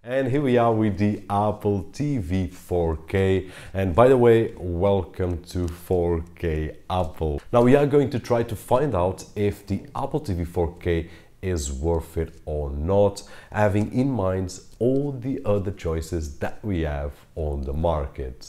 And here we are with the Apple TV 4K. And by the way, welcome to 4K Apple. Now we are going to try to find out if the Apple TV 4K is worth it or not, having in mind all the other choices that we have on the market.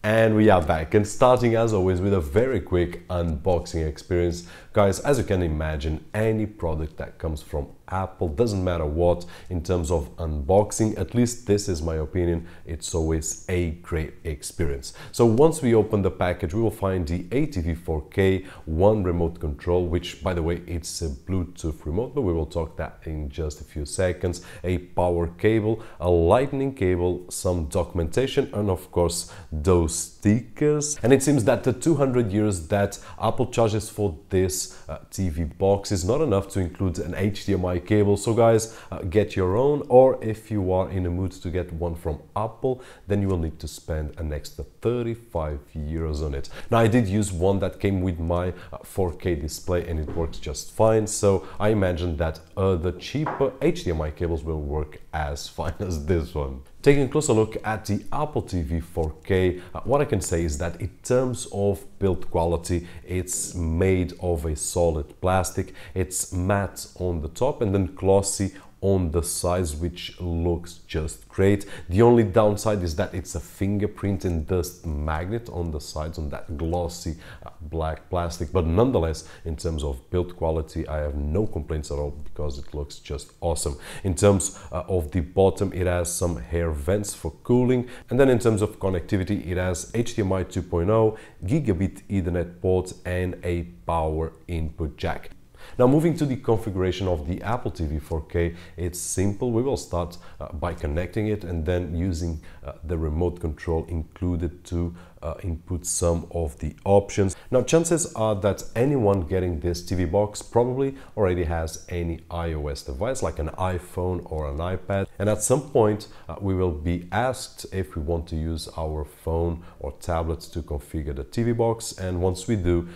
And we are back, and starting as always with a very quick unboxing experience. Guys, as you can imagine, any product that comes from Apple, doesn't matter what, in terms of unboxing, at least this is my opinion, it's always a great experience. So once we open the package, we will find the ATV 4K, one remote control, which by the way, it's a Bluetooth remote, but we will talk that in just a few seconds, a power cable, a lightning cable, some documentation, and of course, those stickers. And it seems that the 200 euros that Apple charges for this TV box is not enough to include an HDMI cable. So guys, get your own, or if you are in a mood to get one from Apple, then you will need to spend an extra 35 euros on it. Now I did use one that came with my 4K display and it works just fine, so I imagine that other cheaper HDMI cables will work as fine as this one. Taking a closer look at the Apple TV 4K, what I can say is that in terms of build quality, it's made of a solid plastic, it's matte on the top and then glossy on the sides, which looks just great. The only downside is that it's a fingerprint and dust magnet on the sides on that glossy black plastic, but nonetheless, in terms of build quality, I have no complaints at all because it looks just awesome. In terms of the bottom, it has some air vents for cooling, and then in terms of connectivity, it has HDMI 2.0, gigabit Ethernet port, and a power input jack. Now moving to the configuration of the Apple TV 4K, it's simple. We will start by connecting it and then using the remote control included to input some of the options. Now chances are that anyone getting this TV box probably already has any iOS device like an iPhone or an iPad, and at some point we will be asked if we want to use our phone or tablet to configure the TV box, and once we do,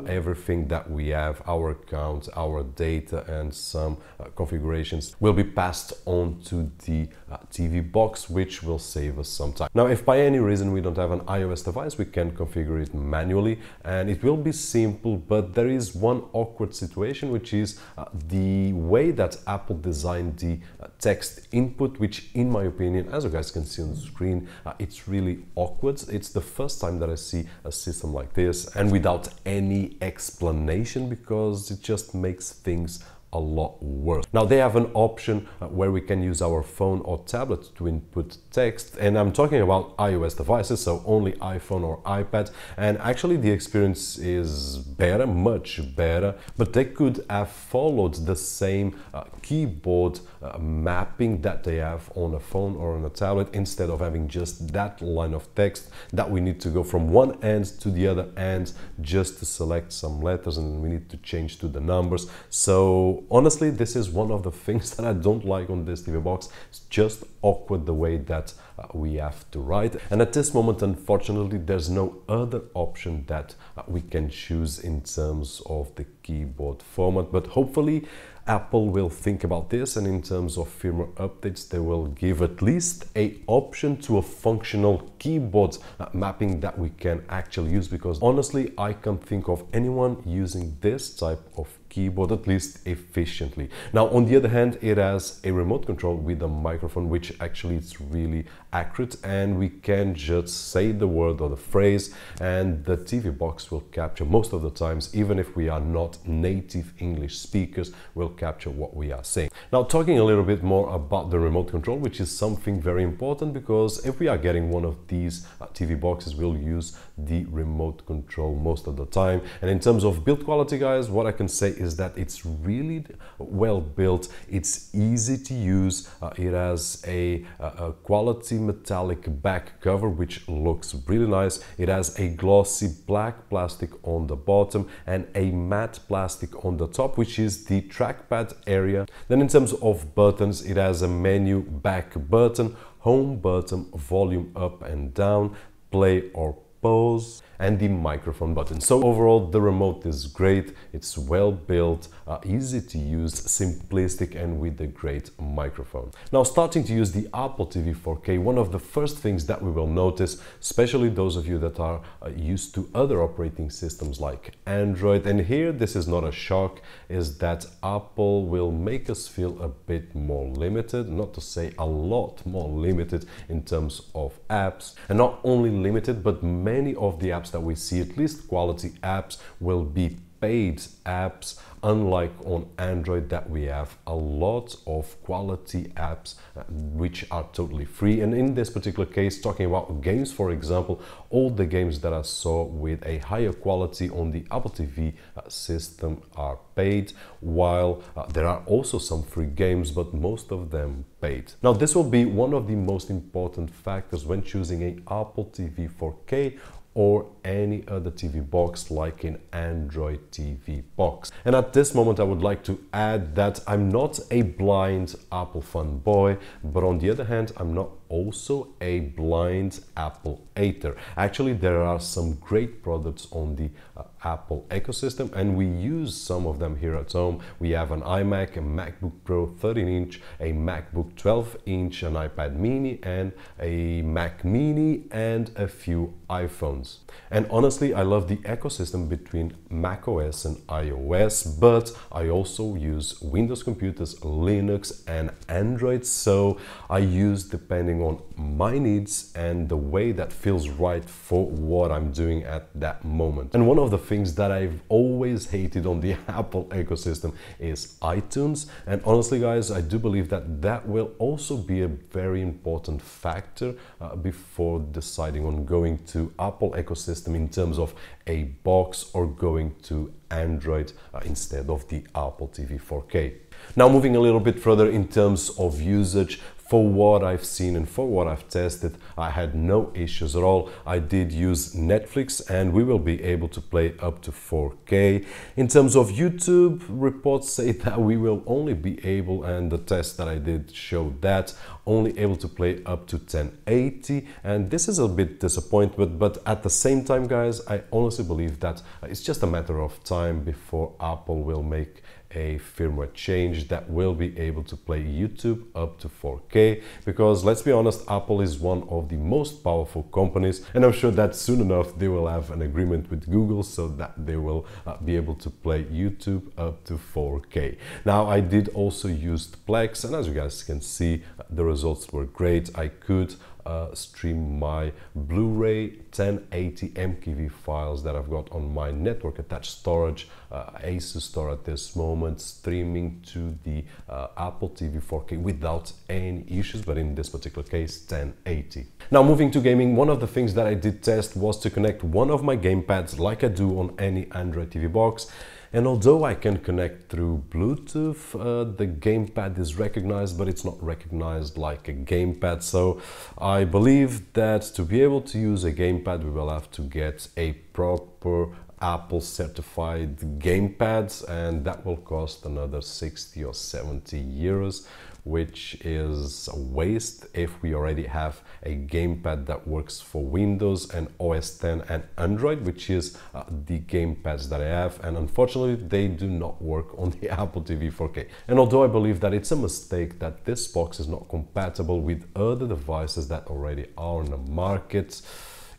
everything that we have, our account, our data and some configurations will be passed on to the TV box, which will save us some time. Now if by any reason we don't have an iOS device, we can configure it manually and it will be simple, but there is one awkward situation, which is the way that Apple designed the text input, which in my opinion, as you guys can see on the screen, it's really awkward. It's the first time that I see a system like this and without any explanation, because it just makes things a lot worse. Now they have an option where we can use our phone or tablet to input text, and I'm talking about iOS devices, so only iPhone or iPad, and actually the experience is better, much better, but they could have followed the same keyboard mapping that they have on a phone or on a tablet, instead of having just that line of text that we need to go from one end to the other end just to select some letters, and we need to change to the numbers. So honestly, this is one of the things that I don't like on this TV box. It's just awkward the way that we have to write. And at this moment, unfortunately, there's no other option that we can choose in terms of the keyboard format. But hopefully, Apple will think about this, and in terms of firmware updates, they will give at least an option to a functional keyboard mapping that we can actually use, because honestly, I can't think of anyone using this type of keyboard, at least efficiently. Now, on the other hand, it has a remote control with a microphone, which actually is really accurate, and we can just say the word or the phrase and the TV box will capture most of the times, even if we are not native English speakers, will capture what we are saying. Now, talking a little bit more about the remote control, which is something very important, because if we are getting one of these TV boxes, we'll use the remote control most of the time. And in terms of build quality, guys, what I can say is that it's really well built, it's easy to use, it has a quality metallic back cover which looks really nice, it has a glossy black plastic on the bottom and a matte plastic on the top, which is the trackpad area. Then in terms of buttons, it has a menu back button, home button, volume up and down, play or pause, and the microphone button. So overall, the remote is great. It's well built, easy to use, simplistic, and with a great microphone. Now, starting to use the Apple TV 4K, one of the first things that we will notice, especially those of you that are used to other operating systems like Android, and here this is not a shock, is that Apple will make us feel a bit more limited, not to say a lot more limited in terms of apps. And not only limited, but many of the apps that we see, at least quality apps, will be paid apps, unlike on Android that we have a lot of quality apps which are totally free. And in this particular case, talking about games, for example, all the games that I saw with a higher quality on the Apple TV system are paid, while there are also some free games, but most of them paid. Now, this will be one of the most important factors when choosing an Apple TV 4K or any other TV box like an Android TV box. And at this moment, I would like to add that I'm not a blind Apple fanboy, but on the other hand, I'm not also a blind Apple hater. Actually, there are some great products on the Apple ecosystem, and we use some of them here at home. We have an iMac, a MacBook Pro 13-inch, a MacBook 12-inch, an iPad mini, and a Mac mini, and a few iPhones. And honestly, I love the ecosystem between macOS and iOS, but I also use Windows computers, Linux, and Android, so I use depending on my needs and the way that feels right for what I'm doing at that moment. And one of the things that I've always hated on the Apple ecosystem is iTunes, and honestly guys, I do believe that that will also be a very important factor before deciding on going to Apple ecosystem in terms of a box or going to Android instead of the Apple TV 4K. Now, moving a little bit further in terms of usage, for what I've seen and for what I've tested, I had no issues at all. I did use Netflix and we will be able to play up to 4K. In terms of YouTube, reports say that we will only be able, and the test that I did showed that, only able to play up to 1080, and this is a bit disappointing, but at the same time guys, I honestly believe that it's just a matter of time before Apple will make a firmware change that will be able to play YouTube up to 4K, because let's be honest, Apple is one of the most powerful companies, and I'm sure that soon enough they will have an agreement with Google so that they will be able to play YouTube up to 4K. Now, I did also use Plex, and as you guys can see, the results were great. I could stream my Blu-ray 1080 MKV files that I've got on my network attached storage, Asus Store at this moment, streaming to the Apple TV 4K without any issues, but in this particular case 1080. Now, moving to gaming, one of the things that I did test was to connect one of my gamepads like I do on any Android TV box. And although I can connect through Bluetooth, the gamepad is recognized, but it's not recognized like a gamepad. So I believe that to be able to use a gamepad, we will have to get a proper Apple certified gamepad, and that will cost another 60 or 70 euros, which is a waste if we already have a gamepad that works for Windows and OS X and Android, which is the gamepads that I have, and unfortunately they do not work on the Apple TV 4K. And although I believe that it's a mistake that this box is not compatible with other devices that already are on the market,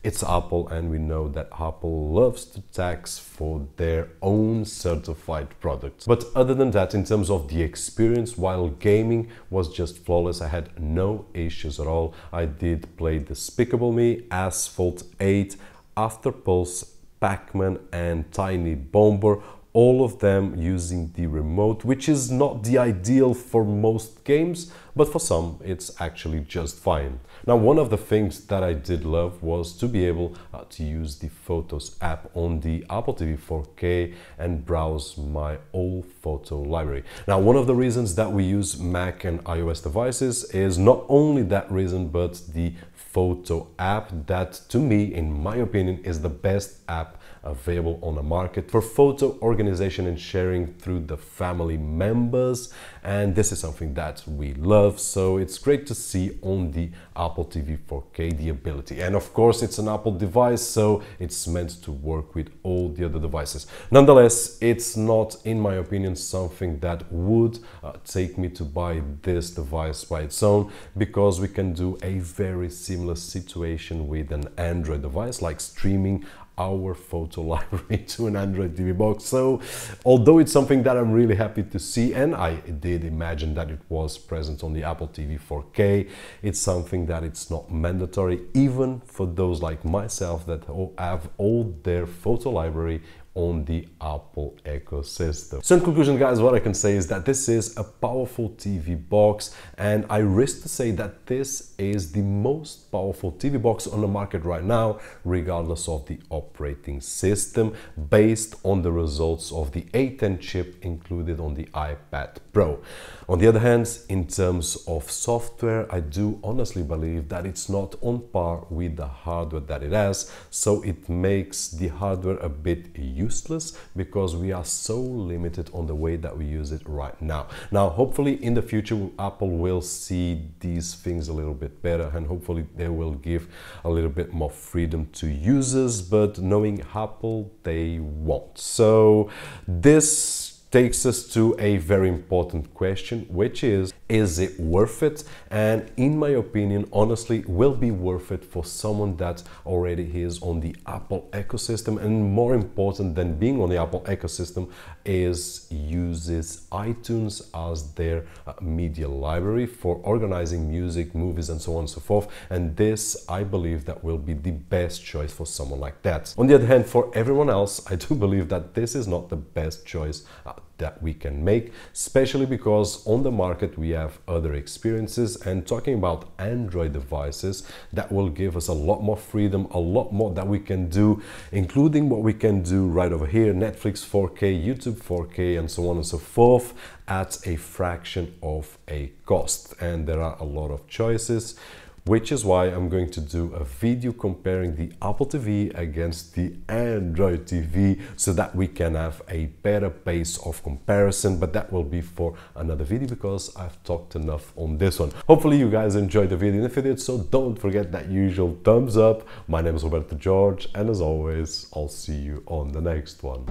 it's Apple, and we know that Apple loves to tax for their own certified products. But other than that, in terms of the experience while gaming, was just flawless. I had no issues at all. I did play Despicable Me, Asphalt 8, Afterpulse, Pac-Man, and Tiny Bomber, all of them using the remote, which is not the ideal for most games, but for some it's actually just fine. Now, one of the things that I did love was to be able to use the Photos app on the Apple TV 4K and browse my whole photo library. Now, one of the reasons that we use Mac and iOS devices is not only that reason, but the Photo app that, to me, in my opinion, is the best app available on the market for photo organization and sharing through the family members, and this is something that we love. So it's great to see on the Apple TV 4K the ability, and of course it's an Apple device, so it's meant to work with all the other devices. Nonetheless, it's not, in my opinion, something that would take me to buy this device by its own, because we can do a very similar situation with an Android device, like streaming our photo library to an Android TV box. So although it's something that I'm really happy to see, and I did imagine that it was present on the Apple TV 4K, it's something that it's not mandatory, even for those like myself that have all their photo library on the Apple ecosystem. So in conclusion, guys, what I can say is that this is a powerful TV box, and I risk to say that this is the most powerful TV box on the market right now, regardless of the operating system, based on the results of the A10 chip included on the iPad Pro. On the other hand, in terms of software, I do honestly believe that it's not on par with the hardware that it has, so it makes the hardware a bit useless, because we are so limited on the way that we use it right now. Now, hopefully in the future, Apple will see these things a little bit better, and hopefully they will give a little bit more freedom to users, but knowing Apple, they won't. So this takes us to a very important question, which is it worth it? And in my opinion, honestly, will be worth it for someone that already is on the Apple ecosystem, and more important than being on the Apple ecosystem is uses iTunes as their media library for organizing music, movies, and so on and so forth. And this, I believe, that will be the best choice for someone like that. On the other hand, for everyone else, I do believe that this is not the best choice that we can make, especially because on the market we have other experiences, and talking about Android devices that will give us a lot more freedom, a lot more that we can do, including what we can do right over here, Netflix 4K, YouTube 4K, and so on and so forth, at a fraction of a cost. And there are a lot of choices, which is why I'm going to do a video comparing the Apple TV against the Android TV, so that we can have a better base of comparison. But that will be for another video, because I've talked enough on this one. Hopefully you guys enjoyed the video, and if you did so, don't forget that usual thumbs up. My name is Roberto Jorge, and as always, I'll see you on the next one.